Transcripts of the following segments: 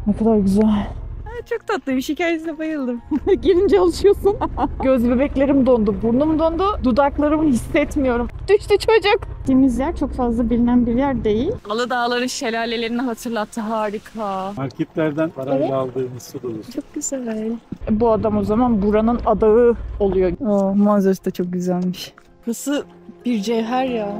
Ne kadar güzel. Çok tatlıymış. Hikayesine bayıldım. Girince alışıyorsun. Göz bebeklerim dondu. Burnum dondu. Dudaklarımı hissetmiyorum. Düştü çocuk. Gittiğimiz yer çok fazla bilinen bir yer değil. Aladağların şelalelerini hatırlattı. Harika. Marketlerden parayla aldığımız su dolusu. Çok güzel. Bu adam o zaman buranın adağı oluyor. Manzarası da çok güzelmiş. Burası bir cevher ya.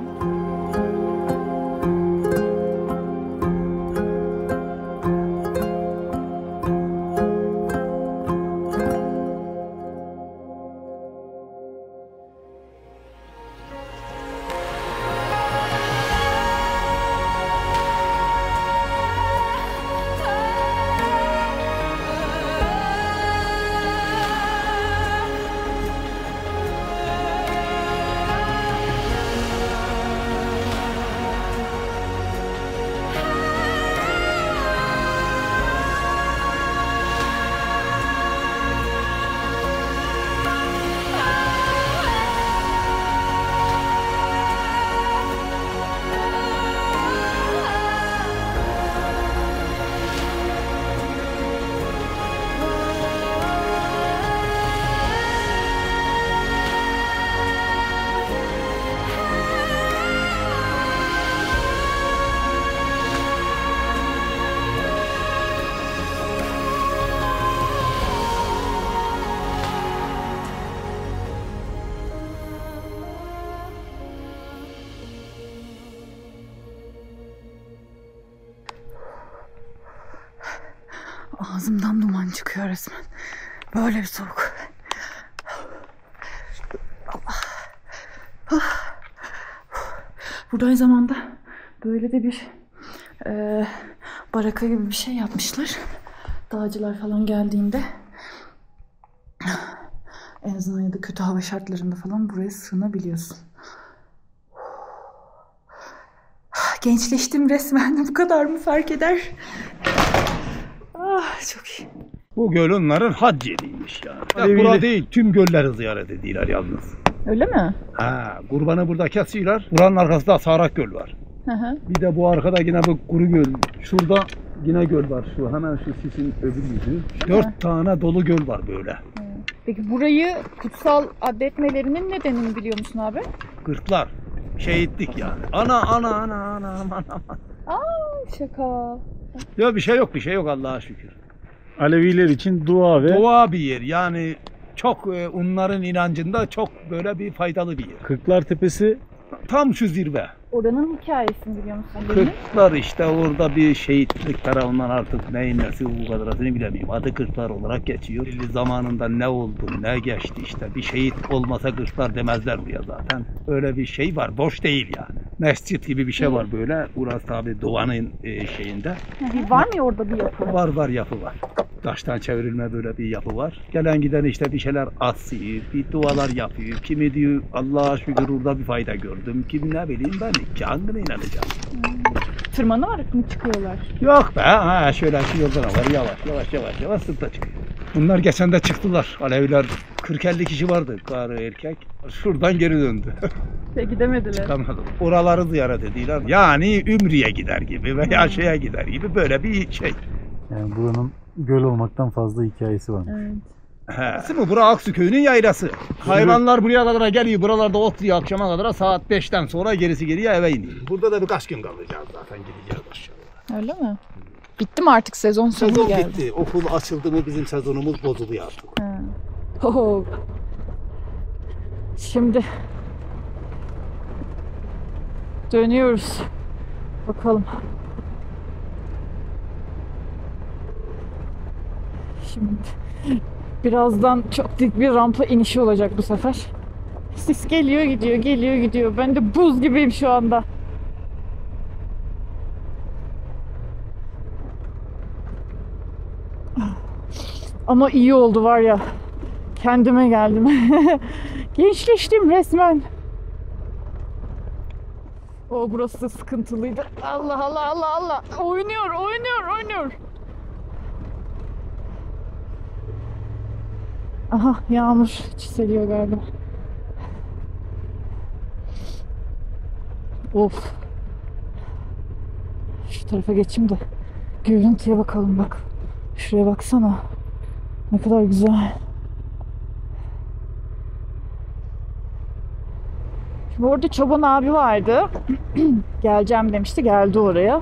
Ağzımdan duman çıkıyor resmen. Böyle bir soğuk. Burada aynı zamanda böyle de bir baraka gibi bir şey yapmışlar. Dağcılar falan geldiğinde en azından ya da kötü hava şartlarında falan buraya sığınabiliyorsun. Gençleştim resmen. Bu kadar mı fark eder? Çok iyi. Bu göl onların hac yeriymiş yani. Ya bura değil, tüm gölleri ziyaret ediyorlar yalnız. Öyle mi? Ha, kurbanı burada kesiyorlar. Buranın arkasında Sarak Göl var. Hı hı. Bir de bu arkada yine bu kuru göl. Şurada yine göl var. Şu hemen şu sisin öbür yüzü. 4 tane dolu göl var böyle. Peki burayı kutsal adetmelerinin nedenini biliyor musun abi? Kırklar. Şehitlik yani. Ana. Şaka. Ya bir şey yok Allah'a şükür. Aleviler için dua ve Doğa bir yer yani çok onların inancında çok böyle bir faydalı bir yer. Kırklar Tepesi Tam şu zirve. Oranın hikayesini biliyor musun? Kırklar işte orada bir şehitlik tarafından artık neyin nesi bu kadarını bilemiyorum. Adı Kırklar olarak geçiyor. Zamanında ne oldu ne geçti işte bir şehit olmasa Kırklar demezler buraya zaten. Öyle bir şey var boş değil yani. Mescit gibi bir şey var böyle. Burası tabi Doğan'ın şeyinde. Var mı orada bir yapı? Var yapı var. Taştan çevrilme böyle bir yapı var. Gelen giden işte bir şeyler asıyor, bir dualar yapıyor. Kimi diyor Allah'a şükür orada bir fayda gördüm. Kim ne bileyim ben ki hangine inanacağım. Tırmanarak mı çıkıyorlar? Yok be ha şöyle şu yoldan var yavaş sırta çıkıyor. Bunlar geçen de çıktılar. Aleviler 40-50 kişi vardı karı erkek. Şuradan geri döndü. Gidemediler. Çıkamadım. Oraları ziyaret ediyorlar. Yani Ümriye gider gibi veya şeye gider gibi böyle bir şey. yani buranın göl olmaktan fazla hikayesi var. Evet. He. Mi? Bura Aksu köyünün yaylası. Hayvanlar buraya kadar geliyor. Buralarda otluyor akşama kadar. Saat 5'ten sonra gerisi geriye eve iniyor. Burada da birkaç gün kalacağız zaten gideceğiz aşağıya. Öyle mi? Bitti mi artık sezon sonu Sezon geldi? bitti. Okul açıldı mı bizim sezonumuz bozuluyor artık. Ho. Şimdi dönüyoruz. Bakalım. Şimdi birazdan çok dik bir rampa inişi olacak bu sefer. Sis geliyor gidiyor. Ben de buz gibiyim şu anda. Ama iyi oldu var ya. Kendime geldim. Gençleştim resmen. Burası sıkıntılıydı. Allah. Oynuyor. Aha yağmur çiseliyor galiba. Of. Şu tarafa geçeyim de görüntüye bakalım bak. Şuraya baksana. Ne kadar güzel. Bu arada Çoban abi vardı. Geleceğim demişti. Geldi oraya.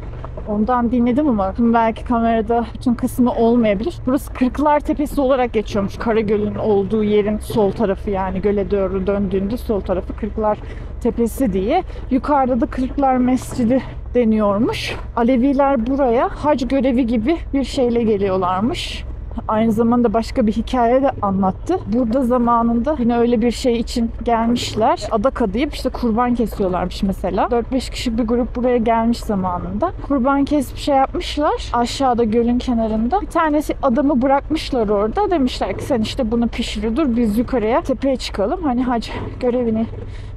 Ondan dinledim ama belki kamerada bütün kısmı olmayabilir. Burası Kırklar Tepesi olarak geçiyormuş. Karagöl'ün olduğu yerin sol tarafı, yani göle doğru döndüğünde sol tarafı Kırklar Tepesi diye. Yukarıda da Kırklar Mescidi deniyormuş. Aleviler buraya hac görevi gibi bir şeyle geliyorlarmış. Aynı zamanda başka bir hikaye de anlattı. Burada zamanında yine öyle bir şey için gelmişler. Adak adayıp işte kurban kesiyorlarmış mesela. 4-5 kişi bir grup buraya gelmiş zamanında. Kurban kesip şey yapmışlar. Aşağıda gölün kenarında. Bir tanesi adamı bırakmışlar orada. Demişler ki sen işte bunu pişir, dur biz yukarıya tepeye çıkalım. Hani hac görevini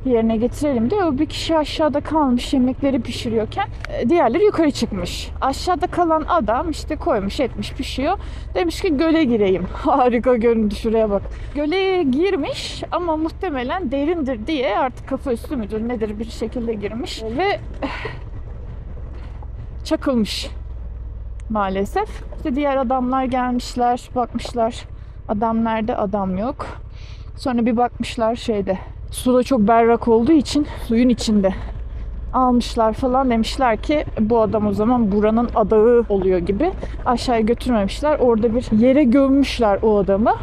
yerine getirelim diye. O bir kişi aşağıda kalmış yemekleri pişiriyorken diğerleri yukarı çıkmış. Aşağıda kalan adam işte koymuş etmiş pişiyor. Demiş ki göle gireyim. Harika görüntü, şuraya bak. Göle girmiş ama muhtemelen derindir diye artık kafa üstü müdür nedir bir şekilde girmiş ve çakılmış maalesef. İşte diğer adamlar gelmişler, bakmışlar adam nerede, adam yok. Sonra bir bakmışlar şeyde, su da çok berrak olduğu için suyun içinde. Almışlar falan, demişler ki bu adam o zaman buranın adağı oluyor gibi. Aşağıya götürmemişler. Orada bir yere gömmüşler o adamı.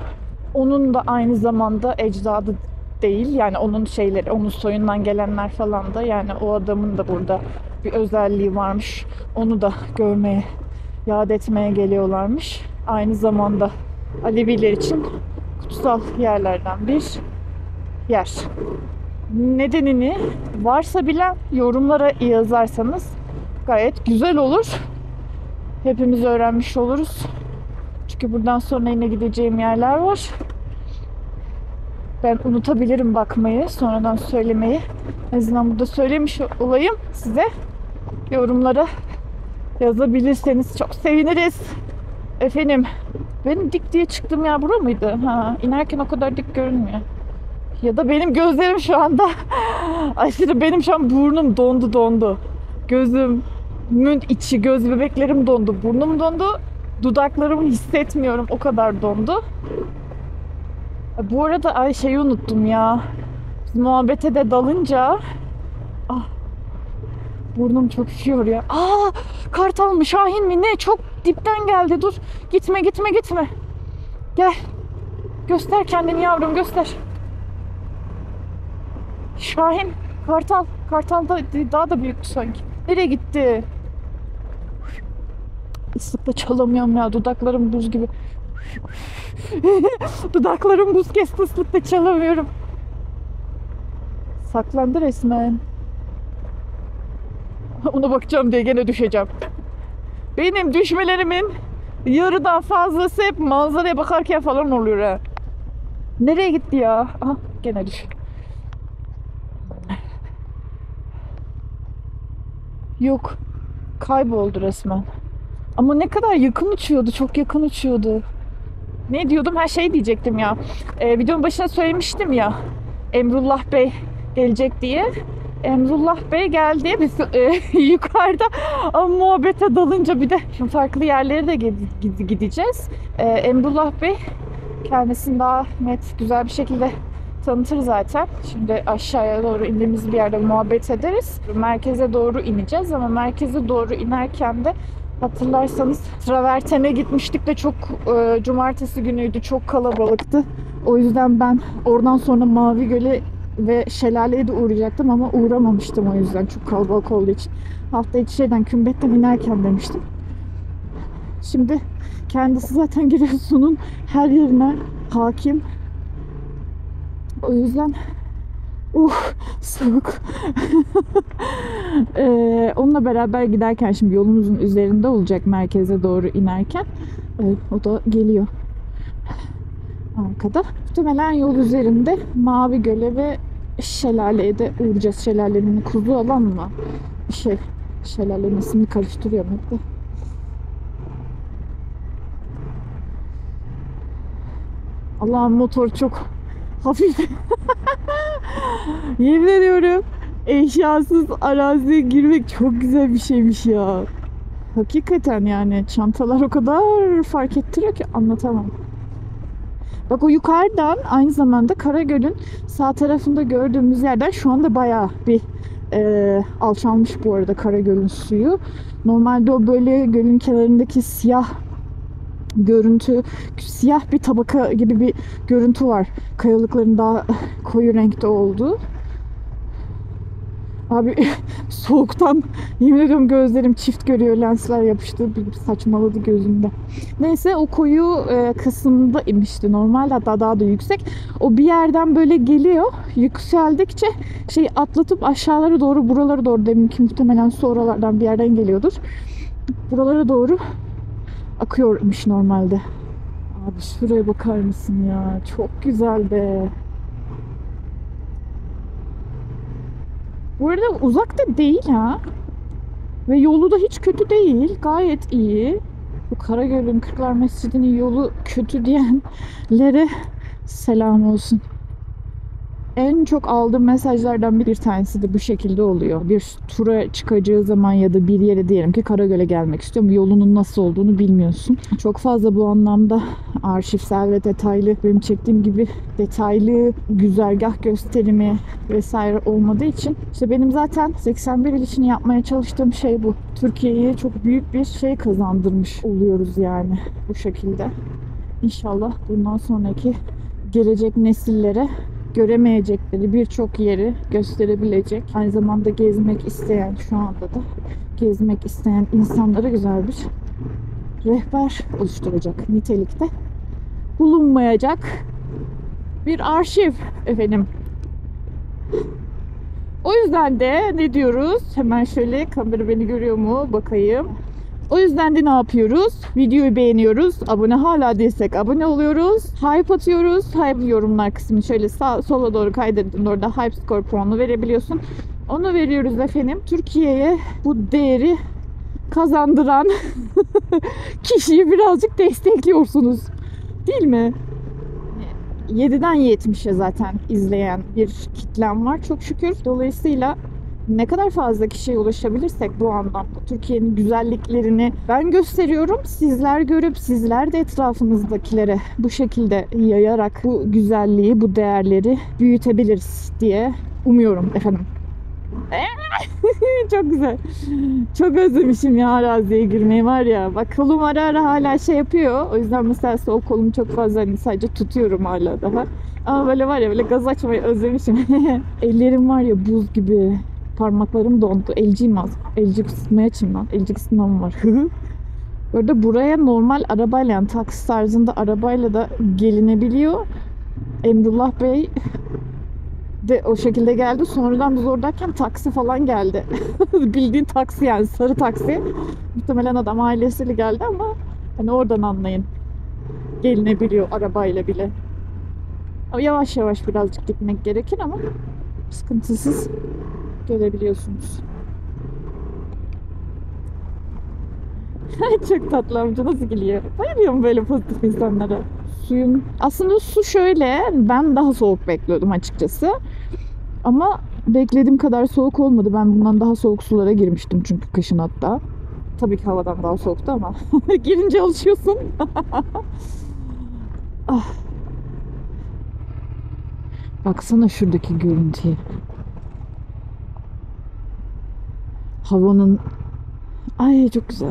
Onun da aynı zamanda ecdadı değil. Yani onun şeyleri, onun soyundan gelenler falan da, yani o adamın da burada bir özelliği varmış. Onu da görmeye, yad etmeye geliyorlarmış. Aynı zamanda Aleviler için kutsal yerlerden bir yer. Nedenini varsa bilen yorumlara yazarsanız gayet güzel olur. Hepimiz öğrenmiş oluruz. Çünkü buradan sonra yine gideceğim yerler var. Ben unutabilirim bakmayı, sonradan söylemeyi. En azından burada söylemiş olayım size. Yorumlara yazabilirseniz çok seviniriz. Efendim, benim dik diye çıktığım yer bura mıydı? Ha, inerken o kadar dik görünmüyor. Ya da benim gözlerim şu anda aşırı, benim şu an burnum dondu. Gözümün içi, göz bebeklerim dondu. Burnum dondu. Dudaklarımı hissetmiyorum. O kadar dondu. Bu arada şeyi unuttum ya. Biz muhabbete de dalınca burnum çok üşüyor ya. Kartal mı, şahin mi ne? Çok dipten geldi. Dur. Gitme. Gel. Göster kendini yavrum, göster. Şahin, kartal. Kartal da daha da büyüktü sanki. Nereye gitti? Islıkla çalamıyorum ya. Dudaklarım buz gibi. Dudaklarım buz kesti. Islıkla çalamıyorum. Saklandı resmen. Ona bakacağım diye gene düşeceğim. Benim düşmelerimin yarıdan fazlası hep manzaraya bakarken falan oluyor ha. Nereye gitti ya? Aha, gene düş. Yok. Kayboldu resmen. Ama ne kadar yakın uçuyordu. Çok yakın uçuyordu. Ne diyordum? Her şey diyecektim ya. Videonun başına söylemiştim ya. Emrullah Bey gelecek diye. Emrullah Bey geldi. Biz yukarıda muhabbete dalınca bir de şimdi farklı yerlere de gideceğiz. Emrullah Bey kendisini daha net, güzel bir şekilde tanıtır zaten. Şimdi aşağıya doğru indiğimiz bir yerde muhabbet ederiz. Merkeze doğru ineceğiz ama merkeze doğru inerken de hatırlarsanız travertene gitmiştik de çok cumartesi günüydü, çok kalabalıktı. O yüzden ben oradan sonra Mavi Göl'e ve şelaleye de uğrayacaktım ama uğramamıştım, o yüzden çok kalabalık olduğu için. Hafta içi Kümbetten inerken demiştim. Şimdi kendisi zaten Giresun'un her yerine hakim. O yüzden soğuk. Onunla beraber giderken şimdi yolumuzun üzerinde olacak merkeze doğru inerken. O da geliyor arkada. Muhtemelen yol üzerinde Mavi Göl'e ve şelaleye de uğrayacağız. Şelalenin kuzu alan mı? Şelalenin ismini karıştırıyorum hep de. Allah'ım, motor çok hafif. Yemin ediyorum eşyasız araziye girmek çok güzel bir şeymiş ya. Hakikaten yani çantalar o kadar fark ettiriyor ki anlatamam. Bak o yukarıdan aynı zamanda Karagöl'ün sağ tarafında gördüğümüz yerden şu anda bayağı bir alçalmış bu arada Karagöl'ün suyu. Normalde o böyle gölün kenarındaki siyah görüntü, siyah bir tabaka gibi bir görüntü var. Kayalıkların daha koyu renkte olduğu. Abi soğuktan yemin ediyorum gözlerim çift görüyor, lensler yapıştı, bir saçmaladı gözümde. Neyse o koyu kısmında imişti normalde, hatta daha da yüksek. O bir yerden böyle geliyor, yükseldikçe atlatıp aşağılara doğru, buralara doğru, deminki muhtemelen su oralardan bir yerden geliyordur. Buralara doğru akıyormuş normalde. Abi şuraya bakar mısın ya? Çok güzel be. Bu arada uzak da değil ha. Ve yolu da hiç kötü değil. Gayet iyi. Bu Karagöl'ün Kırklar Mescidi'nin yolu kötü diyenlere selam olsun. En çok aldığım mesajlardan bir tanesi de bu şekilde oluyor. Bir tura çıkacağı zaman ya da bir yere, diyelim ki Karagöl'e gelmek istiyorum. Yolunun nasıl olduğunu bilmiyorsun. Çok fazla bu anlamda arşivsel ve detaylı, benim çektiğim gibi detaylı güzergah gösterimi vesaire olmadığı için, işte benim zaten 81 il için yapmaya çalıştığım şey bu. Türkiye'ye çok büyük bir şey kazandırmış oluyoruz yani bu şekilde. İnşallah bundan sonraki gelecek nesillere göremeyecekleri birçok yeri gösterebilecek, aynı zamanda gezmek isteyen, şu anda da gezmek isteyen insanlara güzel bir rehber oluşturacak nitelikte bulunmayacak bir arşiv efendim. O yüzden de ne diyoruz? Hemen şöyle, kamera beni görüyor mu bakayım. O yüzden de ne yapıyoruz? Videoyu beğeniyoruz. Abone hala değilsek abone oluyoruz. Hype atıyoruz. Hype yorumlar kısmını şöyle sola doğru kaydırdığında orada Hype Score puanı verebiliyorsun. Onu veriyoruz efendim. Türkiye'ye bu değeri kazandıran kişiyi birazcık destekliyorsunuz. Değil mi? 7'den 70'e zaten izleyen bir kitlem var çok şükür. Dolayısıyla ne kadar fazla kişiye ulaşabilirsek bu anlamda Türkiye'nin güzelliklerini ben gösteriyorum. Sizler görüp sizler de etrafınızdakilere bu şekilde yayarak bu güzelliği, bu değerleri büyütebiliriz diye umuyorum efendim. Çok güzel. Çok özlemişim ya araziye girmeyi, var ya. Bak kolum ara ara hala yapıyor. O yüzden mesela sol kolumu çok fazla sadece tutuyorum hala daha. Ama böyle var ya, böyle gaz açmayı özlemişim. Ellerim var ya buz gibi. Parmaklarım dondu. Elciyim az. Elcik ısıtmaya açayım lan. Elcik ısıtmam var. Böyle buraya normal arabayla, yani taksi tarzında arabayla da gelinebiliyor. Emrullah Bey de o şekilde geldi. Sonradan biz oradayken taksi falan geldi. Bildiğin taksi, yani sarı taksi. Muhtemelen adam ailesiyle geldi ama hani oradan anlayın. Gelinebiliyor arabayla bile. Ama yavaş yavaş birazcık gitmek gerekir ama sıkıntısız gelebiliyorsunuz. Çok tatlı amca, nasıl gülüyor. Bayılıyorum böyle pozitif insanlara. Suyun, aslında su şöyle, ben daha soğuk bekliyordum açıkçası. Ama beklediğim kadar soğuk olmadı. Ben bundan daha soğuk sulara girmiştim çünkü kışın hatta. Tabii ki havadan daha soğuktu ama girince alışıyorsun. Ah. Baksana şuradaki görüntüye. Havanın, ay çok güzel.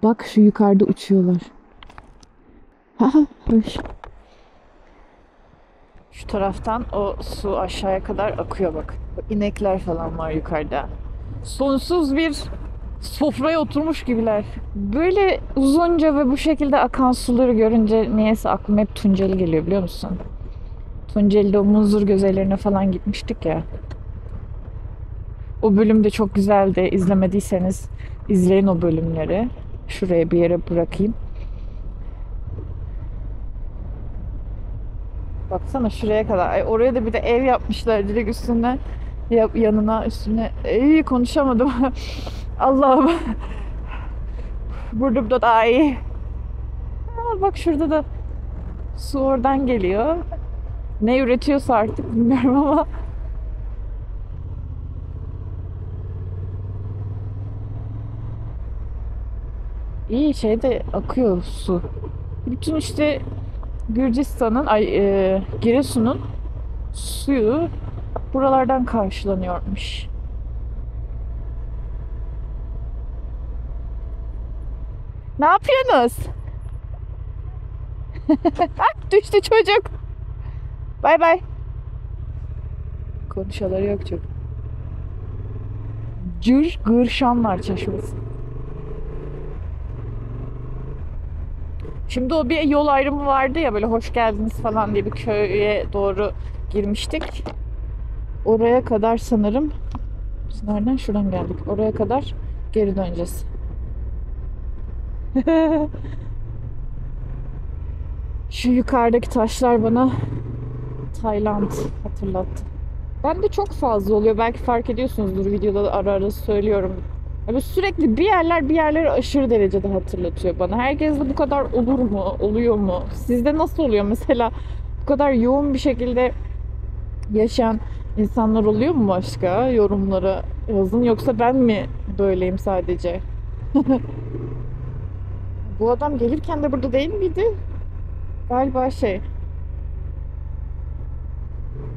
Bak şu yukarıda uçuyorlar. Şu taraftan o su aşağıya kadar akıyor bak. İnekler falan var yukarıda. Sonsuz bir sofraya oturmuş gibiler. Böyle uzunca ve bu şekilde akan suları görünce niyeyse aklıma hep Tunceli geliyor, biliyor musun? Tunceli'de o Munzur Gözelerine falan gitmiştik ya. O bölüm de çok güzeldi. İzlemediyseniz izleyin o bölümleri. Şuraya bir yere bırakayım. Baksana şuraya kadar. Ay, oraya da bir de ev yapmışlar direkt üstüne. Yanına üstüne. Konuşamadım. Allah'ım. Burada da iyi. Bak şurada da su oradan geliyor. Ne üretiyorsa artık bilmiyorum ama İyi şeyde akıyor su. Bütün işte Gürcistan'ın, Giresun'un suyu buralardan karşılanıyormuş. Ne yapıyorsunuz? Ah, düştü çocuk. Bay bay. Konuşaları yok çok. Gırşanlar Çeşmesi. Şimdi o bir yol ayrımı vardı ya, böyle hoş geldiniz falan diye bir köye doğru girmiştik. Oraya kadar sanırım, biz nereden? Şuradan geldik. Oraya kadar geri döneceğiz. Şu yukarıdaki taşlar bana Tayland hatırlattı. Ben de çok fazla oluyor. Belki fark ediyorsunuzdur, videoda da ara ara söylüyorum. Böyle sürekli bir yerleri aşırı derecede hatırlatıyor bana. Herkesde bu kadar olur mu? Oluyor mu? Sizde nasıl oluyor? Mesela bu kadar yoğun bir şekilde yaşayan insanlar oluyor mu başka? Yorumlara yazın. Yoksa ben mi böyleyim sadece? Bu adam gelirken de burada değil miydi? Galiba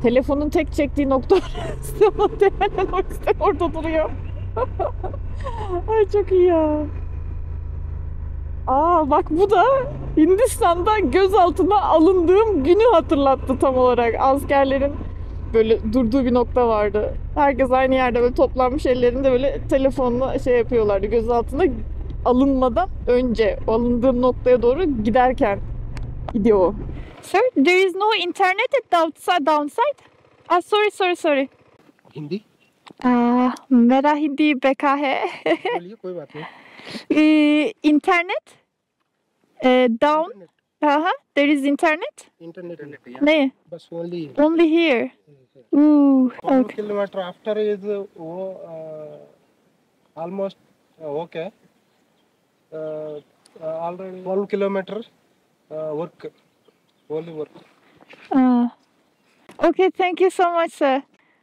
telefonun tek çektiği nokta orası. Muhtemelen o yüzden orada duruyor. Ay çok iyi ya. Aa bak, bu da Hindistan'da gözaltına alındığım günü hatırlattı tam olarak. Askerlerin böyle durduğu bir nokta vardı. Herkes aynı yerde böyle toplanmış, ellerinde böyle telefonla yapıyorlardı. Gözaltına alınmadan önce, alındığım noktaya doğru giderken gidiyor. Sir, there is no internet at downside. Ah, sorry. Hindi मेरा हिंदी बेका है. बोलिए कोई बात नहीं internet down. There is internet. Internet नहीं, बस only only here. Ooh, 1 okay. Kilometre after is वो almost okay already 1 kilometre work only work Okay, thank you so much, sir.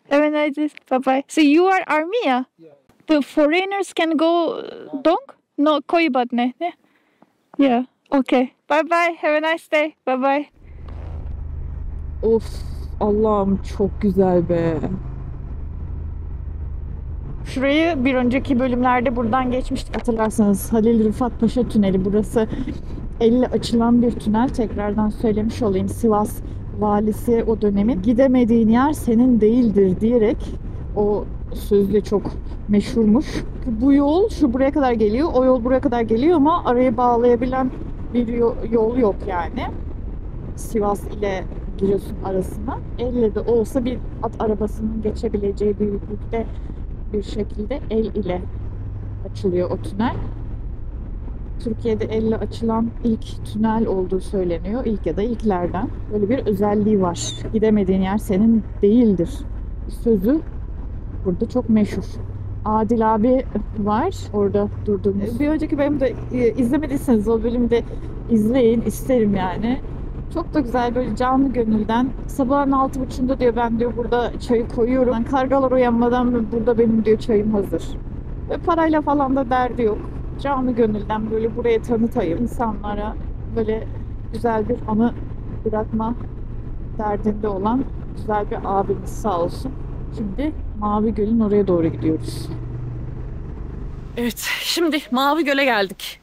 Have a nice day. Bye bye. So you are army, yeah? Yeah. The foreigners can go dong? No, कोई बात नहीं. Yeah. Okay. Bye bye. Have a nice day. Bye bye. Of, Allah'ım çok güzel be. Şurayı bir önceki bölümlerde buradan geçmiştik, hatırlarsanız. Halil Rıfat Paşa Tüneli burası. Elle açılan bir tünel. Tekrardan söylemiş olayım. Sivas valisi o dönemin gidemediğin yer senin değildir diyerek o sözle çok meşhurmuş. Bu yol buraya kadar geliyor. O yol buraya kadar geliyor ama arayı bağlayabilen bir yol yok yani. Sivas ile Giresun arasına. Elle de olsa bir at arabasının geçebileceği büyüklükte bir şekilde el ile açılıyor o tünel. Türkiye'de elle açılan ilk tünel olduğu söyleniyor. İlk ya da ilklerden. Böyle bir özelliği var. Gidemediğin yer senin değildir sözü burada çok meşhur. Adil abi var orada durduğumuz. Bir önceki bölümde izlemediyseniz o bölümü de izleyin isterim yani. Çok da güzel, böyle canlı gönülden. Sabahın 6.30'da diyor, ben diyor burada çayı koyuyorum. Yani kargalar uyanmadan burada benim diyor çayım hazır. Ve parayla falan da derdi yok. Canlı gönülden böyle buraya tanıtayım insanlara, böyle güzel bir anı bırakma derdinde olan güzel bir abimiz sağ olsun. Şimdi Mavi Göl'ün oraya doğru gidiyoruz. Evet, şimdi Mavi Göl'e geldik.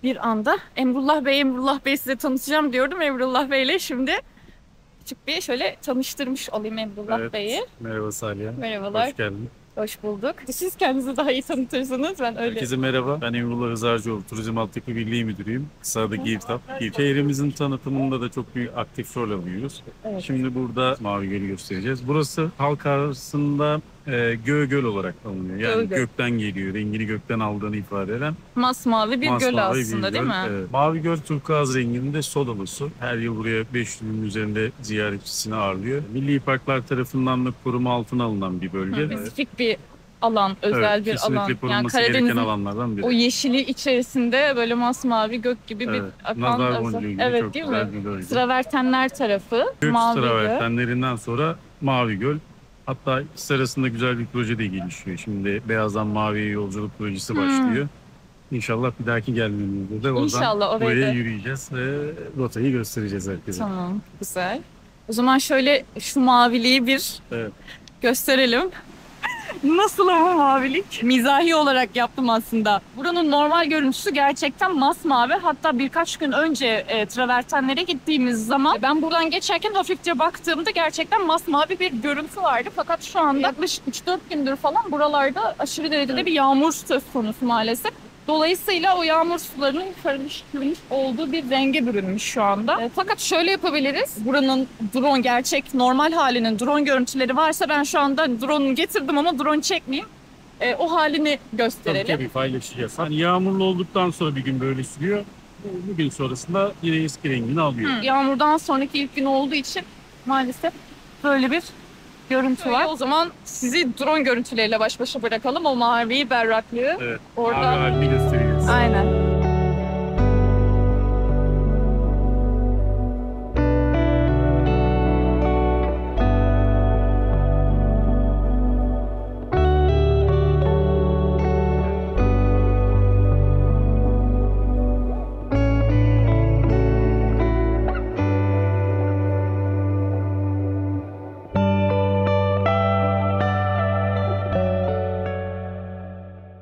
Bir anda Emrullah Bey size tanıtacağım diyordum. Emrullah Bey'le şimdi küçük bir şöyle tanıştırmış olayım Emrullah Bey'i. Merhaba Salih. Merhabalar. Hoş geldin. Hoş bulduk. Siz kendinizi daha iyi tanıtırsanız ben öyle... Herkese merhaba. Ben Emrullah Hızarcıoğlu, Turizm Altyapı Birliği Müdürüyüm. Kısa da GİVTAP. Şehrimizin tanıtımında da çok büyük aktif rol alıyoruz. Evet. Şimdi burada Mavi Göl'ü göstereceğiz. Burası halk arasında göl olarak alınıyor. Yani Göl. gökten geliyor, rengini gökten aldığını ifade eden. Masmavi bir göl Masmavi aslında bir değil göl. mi? Evet. Mavi Göl turkuaz renginde sodalı su. Her yıl buraya 500'ün üzerinde ziyaretçisini ağırlıyor. Milli Parklar tarafından da koruma altına alınan bir bölge. Spesifik bir alan, özel bir kesinlikle alan. korunması Yani gereken Karadeniz'in alanlardan biri. o yeşili içerisinde böyle masmavi gök gibi bir akan Nazar özel- boncuğu gibi Evet çok değil güzel mi? bir bölge. Travertenler tarafı, Gök Mavi Göl. travertenlerinden sonra Mavi Göl. Hatta ikisi arasında güzel bir proje de gelişiyor. Şimdi Beyazdan Mavi'ye yolculuk projesi başlıyor. İnşallah bir dahaki gelmemizde de oradan İnşallah orayı buraya da- yürüyeceğiz ve rotayı göstereceğiz herkese. Tamam, güzel. O zaman şöyle şu maviliği bir Evet. gösterelim. Nasıl ama mavilik? Mizahi olarak yaptım aslında. Buranın normal görüntüsü gerçekten masmavi. Hatta birkaç gün önce travertenlere gittiğimiz zaman ben buradan geçerken hafifçe baktığımda gerçekten masmavi bir görüntü vardı. Fakat şu anda yaklaşık 3-4 gündür falan buralarda aşırı derecede bir yağmur söz konusu maalesef. Dolayısıyla o yağmur sularının karıştırılmış olduğu bir renge bürünmüş şu anda. Fakat şöyle yapabiliriz. Buranın drone gerçek normal halinin drone görüntüleri varsa ben şu anda drone'u getirdim ama drone çekmeyeyim. O halini gösterelim. Tabii paylaşacağız. Hani yağmurlu olduktan sonra bir gün böyle sürüyor. Bir gün sonrasında yine eski rengini alıyor. Yağmurdan sonraki ilk gün olduğu için maalesef böyle bir görüntü var. O zaman sizi drone görüntüleriyle baş başa bırakalım. O mavi berraklığı. Evet. Orada- Mavi halini göstereceğiz. Aynen.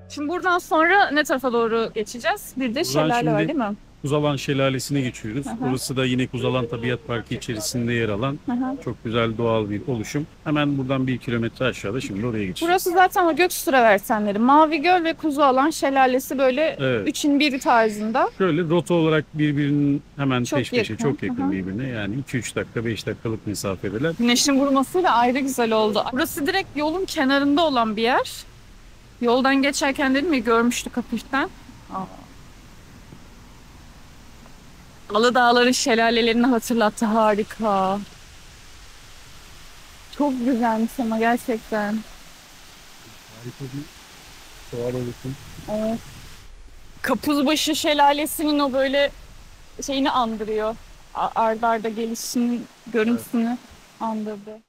Şimdi buradan sonra ne tarafa doğru geçeceğiz? Bir de Buradan şelale var şimdi- değil mi? Kuzalan Şelalesi'ne geçiyoruz. Hı hı. Burası da yine Kuzalan Tabiat Parkı içerisinde yer alan Hı hı. çok güzel doğal bir oluşum. Hemen buradan 1 kilometre aşağıda şimdi oraya geçeceğiz. Burası zaten o Göksu travertenleri. Mavi Göl ve Kuzualan Şelalesi böyle Evet. üçün biri tarzında. Şöyle rota olarak birbirinin hemen Çok peş peşe yakın. çok yakın Hı hı. birbirine. Yani 2-3 dakika 5 dakikalık mesafedeler. Güneşin vurmasıyla ayrı güzel oldu. Burası direkt yolun kenarında olan bir yer. Yoldan geçerken dedim ya görmüştük hafiften. Aladağların şelalelerini hatırlattı. Harika. Çok güzelmiş ama gerçekten. Harika bir doğal oluşum. Evet. Kapuzbaşı Şelalesi'nin o böyle şeyini andırıyor. Arda arda gelişinin görüntüsünü andırdı.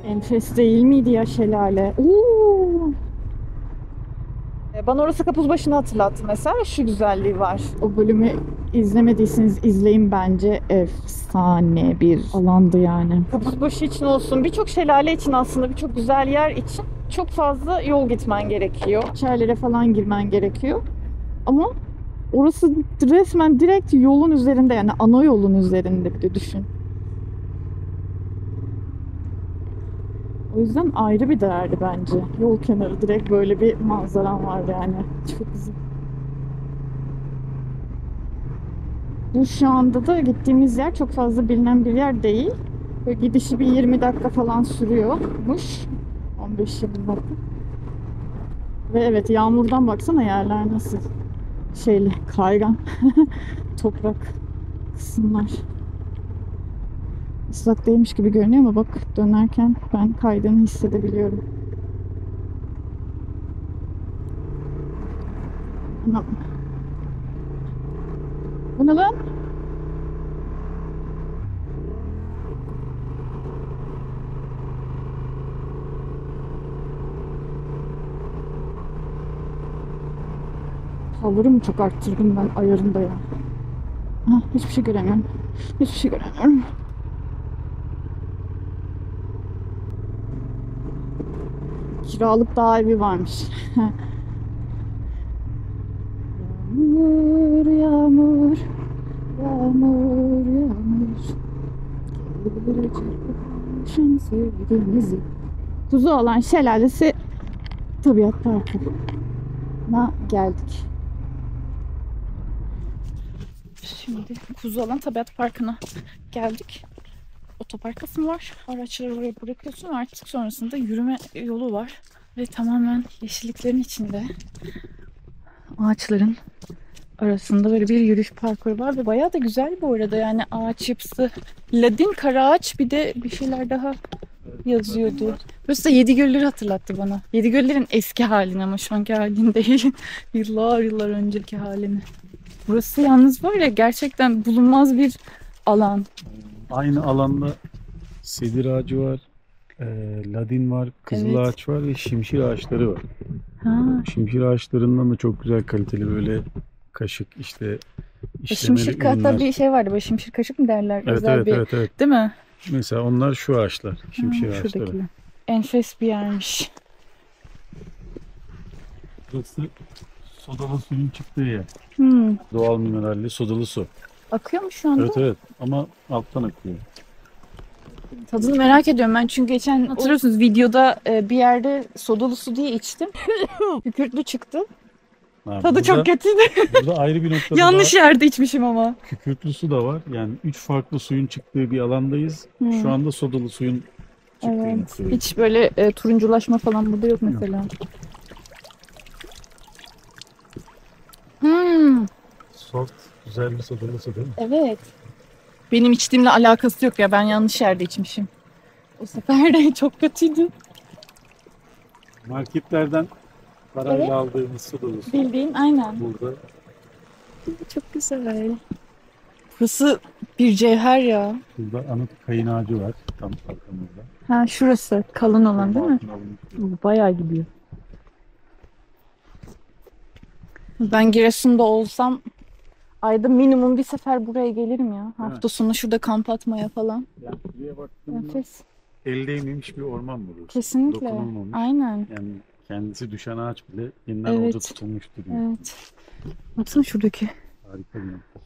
Enfes değil miydi ya şelale? Oo. Bana orası Kapuzbaşı'nı hatırlattı mesela. Şu güzelliği var. O bölümü izlemediyseniz izleyin bence. Efsane bir alandı yani. Kapuzbaşı için olsun, birçok şelale için aslında birçok güzel yer için çok fazla yol gitmen gerekiyor. İçerilere falan girmen gerekiyor. Ama orası resmen direkt yolun üzerinde yani ana yolun üzerinde bir de düşün. O yüzden ayrı bir değerli bence. Yol kenarı direkt böyle bir manzaram var yani. Çok güzel. Bu şu anda da gittiğimiz yer çok fazla bilinen bir yer değil. Böyle gidişi bir 20 dakika falan sürüyormuş. 15-20 dakika. Ve evet yağmurdan baksana yerler nasıl şeyli kaygan toprak kısımlar. Islak değilmiş gibi görünüyor ama bak dönerken ben kaydığını hissedebiliyorum. Anam. Bu ne lan? Power'ımı çok arttırdım ben ayarında ya. Ah, hiçbir şey göremiyorum. Hiçbir şey göremiyorum. Kiralık dağ evi varmış. sevgimizi. Kuzuoğlan Şelalesi Tabiat Parkı'na geldik. Şimdi Kuzuoğlan Tabiat Parkı'na geldik. Otopark kısmı var. Araçları oraya bırakıyorsun. Artık sonrasında yürüme yolu var. Ve tamamen yeşilliklerin içinde. Ağaçların arasında böyle bir yürüyüş parkuru var ve bayağı da güzel bu arada. Yani ağaç yapısı. Ladin, karaağaç, bir de bir şeyler daha yazıyordu. Burası da Yedigöller'i hatırlattı bana. Yedigöller'in eski halini ama şu anki halini değil. Yıllar önceki halini. Burası yalnız var ya, gerçekten bulunmaz bir alan. Aynı alanda sedir ağacı var, ladin var, kızıl Evet. ağaç var ve şimşir ağaçları var. Ha. Şimşir ağaçlarından da çok güzel kaliteli böyle kaşık işte işlemeli Şimşir ürünler. hatta bir şey vardı, böyle şimşir kaşık mı derler? Evet, Özel bir, evet. değil mi? Mesela onlar şu ağaçlar, şimşir ağaçları. Şuradakiler. Enfes bir yermiş. Burası sodalı suyun çıktığı yer. Hmm. Doğal mineralli sodalı su. Akıyor mu şu anda? Evet ama alttan akıyor. Tadını merak ediyorum ben, çünkü geçen hatırlıyorsunuz videoda bir yerde sodalı su diye içtim. Kükürtlü çıktı. Ha, Tadı çok kötüydü. Burada ayrı bir noktada Yanlış yerde içmişim ama. kükürtlü su da var. Yani 3 farklı suyun çıktığı bir alandayız. Hmm. Şu anda sodalı suyun çıktığı Evet. noktadayız. Hiç böyle turunculaşma falan burada yok mesela. Hmm. Soft, güzel bir sodalı su değil mi? Evet. Benim içtiğimle alakası yok ya. Ben yanlış yerde içmişim. O sefer de çok kötüydü. Marketlerden parayla Evet. aldığımız sodalı su. Bildiğin aynen. Burada Çok güzel. Burası bir cevher ya. anıt kayın ağacı var tam arkamızda. Ha, şurası kalın olan değil mi? Altın alınmış. Bayağı gidiyor. Ben Giresun'da olsam ayda minimum bir sefer buraya gelirim ya. Hafta sonu şurada kamp atmaya falan. Yani buraya baktığımda Nefes. el değmemiş bir orman burası. Kesinlikle. Dokunulmamış. Aynen. Yani kendisi düşen ağaç bile yeniden Evet. orada tutulmuş duruyor. Evet. Baksana şuradaki. Harika bir nokta.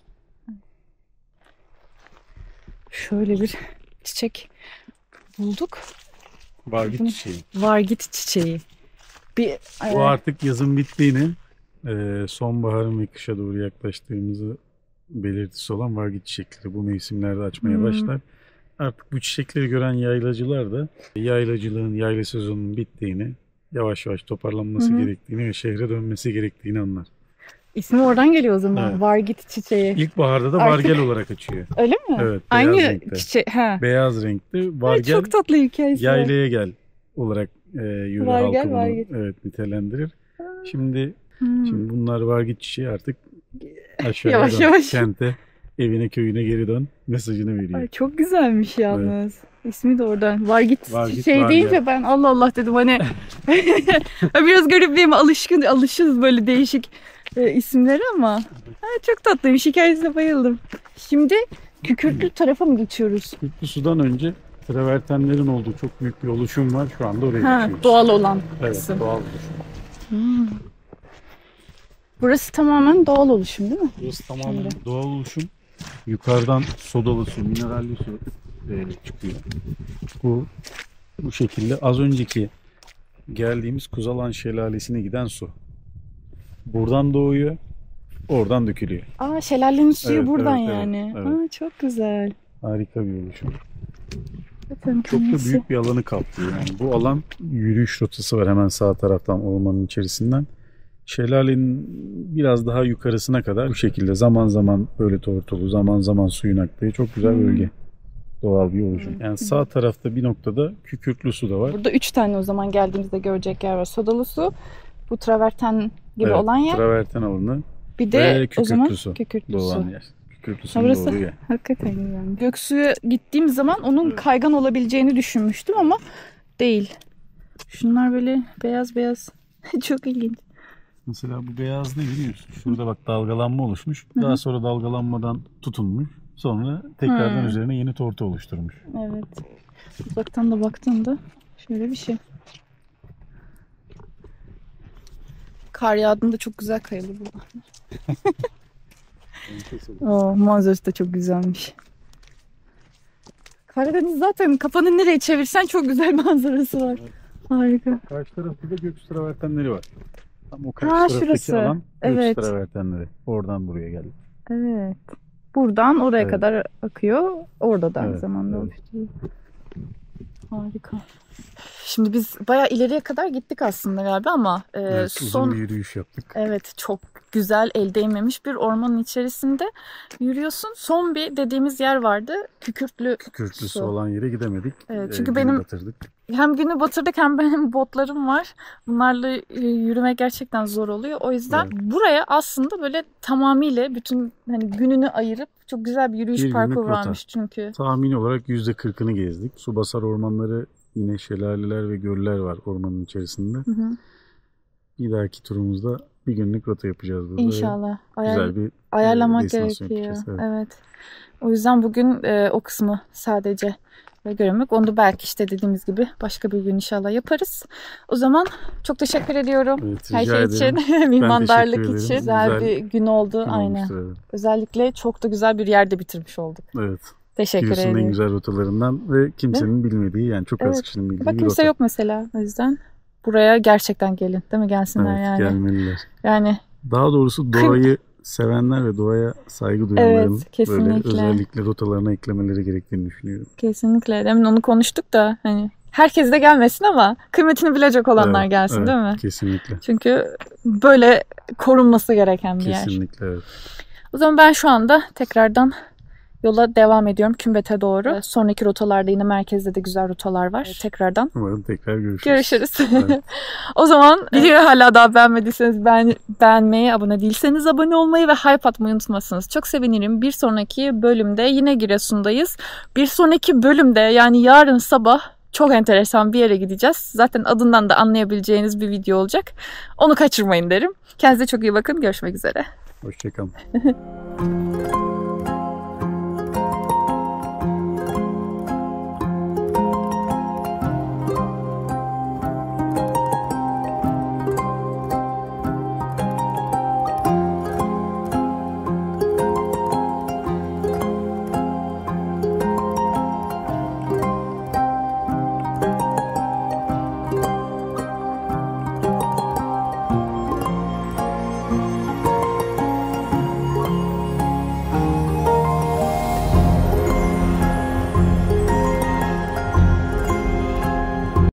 Şöyle bir çiçek bulduk. Vargit Bunu- çiçeği. Vargit çiçeği. Bir Bu artık yazın bittiğini, sonbaharın ve kışa doğru yaklaştığımızı belirtisi olan vargit çiçekleri bu mevsimlerde açmaya başlar. Artık bu çiçekleri gören yaylacılar da yaylacılığın, yayla sezonunun bittiğini, yavaş yavaş toparlanması gerektiğini ve şehre dönmesi gerektiğini anlar. ismi oradan geliyor o zaman. Evet. Vargit çiçeği. İlkbaharda da Artık- vargel olarak açıyor. Öyle mi? Evet, beyaz Aynı renkte. çiçek. Ha. Beyaz renkli Ay, vargel çok tatlı hikayesi var. yaylaya gel olarak yöre Vargel, halkı bunu vargel. evet, nitelendirir. Şimdi bunlar vargit çiçeği artık aşağıya Yavaş dön, yavaş. kente, evine köyüne geri dön mesajını veriyor. Ay, çok güzelmiş yalnız. İsmi de oradan. Vargit Vargit, çiçeği vargel. deyince ben Allah Allah dedim, hani biraz garipliğime alışırız böyle değişik isimlere ama çok tatlıymış. Hikayesine bayıldım. Şimdi Kükürtlü tarafa mı geçiyoruz? Kürtlü sudan önce travertenlerin olduğu çok büyük bir oluşum var. Şu anda oraya Ha, geçiyoruz. doğal olan Evet, kısım. doğal oluşum. Burası tamamen doğal oluşum değil mi? Burası tamamen doğal oluşum. Yukarıdan sodalı su, mineralli su çıkıyor. Bu şekilde az önceki geldiğimiz Kuzalan Şelalesi'ne giden su. Buradan doğuyor, oradan dökülüyor. Aa, şelalenin suyu Evet, buradan evet, yani. evet. Aa, çok güzel. Harika bir oluşum. Zaten Çok da kendisi- büyük bir alanı kaplıyor. Yani bu alan yürüyüş rotası var hemen sağ taraftan ormanın içerisinden. Şelalenin biraz daha yukarısına kadar bu şekilde zaman zaman böyle tortulu, zaman zaman suyun aktığı çok güzel bölge. Doğal bir oluşum. Yani sağ tarafta bir noktada kükürtlü su da var. Burada 3 tane o zaman geldiğimizde görecek yer var. Sodalı su, bu traverten gibi Evet, olan yer. traverten alanı Bir de ve o zaman kükürtlü su kükürtlü doğan su. yer. Kükürtlü Ha, suyun burası- doğduğu yer. Hakikaten güzel. Göksu'ya gittiğim zaman onun kaygan olabileceğini düşünmüştüm ama değil. Şunlar böyle beyaz beyaz. Çok ilginç. Mesela bu beyaz ne biliyorsun? Şurada bak dalgalanma oluşmuş. Daha sonra dalgalanmadan tutunmuş. Sonra tekrardan üzerine yeni tortu oluşturmuş. Evet. Uzaktan da baktığımda şöyle bir şey. Kar yağdığında çok güzel kayılır burada. Oo, manzarası da çok güzelmiş. Karadeniz zaten kafanı nereye çevirsen çok güzel manzarası var. Harika. Karşı tarafta da göküs travertenleri var. Tam o Ha, karşı taraftaki şurası. alan Evet. göküs travertenleri. Oradan buraya geldik. Evet. Buradan oraya Evet. kadar akıyor. Orada da aynı Evet, zamanda evet. oluşturuyor. Harika. Şimdi biz bayağı ileriye kadar gittik aslında galiba ama Evet, uzun son bir yürüyüş yaptık. evet çok güzel el değmemiş bir ormanın içerisinde yürüyorsun. Son bir dediğimiz yer vardı. Kükürtlü Kürklüsü su. olan yere gidemedik. Evet, çünkü Günü benim batırdık. hem günü batırdık hem benim botlarım var. Bunlarla yürümek gerçekten zor oluyor. O yüzden Evet. buraya aslında böyle tamamıyla bütün hani gününü ayırıp çok güzel bir yürüyüş Bir günlük parkuru rota. varmış çünkü. Tahmini olarak %40'ını gezdik. Subasar ormanları, yine şelaleler ve göller var ormanın içerisinde. Hı hı. Bir dahaki turumuzda bir günlük rota yapacağız burada. İnşallah. Güzel bir Ayarlamak destinasyon gerekiyor. yapacağız, Evet. O yüzden bugün o kısmı sadece göremek. Onu da belki işte dediğimiz gibi başka bir gün inşallah yaparız. O zaman çok teşekkür ediyorum. Evet, Her rica şey ederim. için, mimarlık teşekkür ederim. için. Güzel bir gün oldu. Gün Aynen. olmuştur, evet. Özellikle çok da güzel bir yerde bitirmiş olduk. Evet. Teşekkür Giresun'un en ederim. güzel rotalarından ve kimsenin bilmediği, yani çok az Evet. kişinin bildiği Bak bir kimse rota. yok mesela. O yüzden buraya gerçekten gelin. Değil mi? Gelsinler Evet, yani. gelmeliler. Yani Daha doğrusu doğayı sevenler ve doğaya saygı duyanların Evet, kesinlikle. böyle özellikle rotalarına eklemeleri gerektiğini düşünüyorum. kesinlikle. Demin onu konuştuk da hani herkes de gelmesin ama kıymetini bilecek olanlar Evet, gelsin evet, değil mi? Kesinlikle. Çünkü böyle korunması gereken bir yer. Kesinlikle evet. O zaman ben şu anda tekrardan yola devam ediyorum Kümbet'e doğru. Sonraki rotalarda yine merkezde de güzel rotalar var. Tekrardan Umarım tekrar görüşürüz. görüşürüz. Evet. O zaman videoyu hala daha beğenmediyseniz beğenmeyi, abone değilseniz abone olmayı ve hype atmayı unutmasınız. Çok sevinirim. Bir sonraki bölümde yine Giresun'dayız. Bir sonraki bölümde yani yarın sabah çok enteresan bir yere gideceğiz. Zaten adından da anlayabileceğiniz bir video olacak. Onu kaçırmayın derim. Kendinize çok iyi bakın. Görüşmek üzere. Hoşçakalın.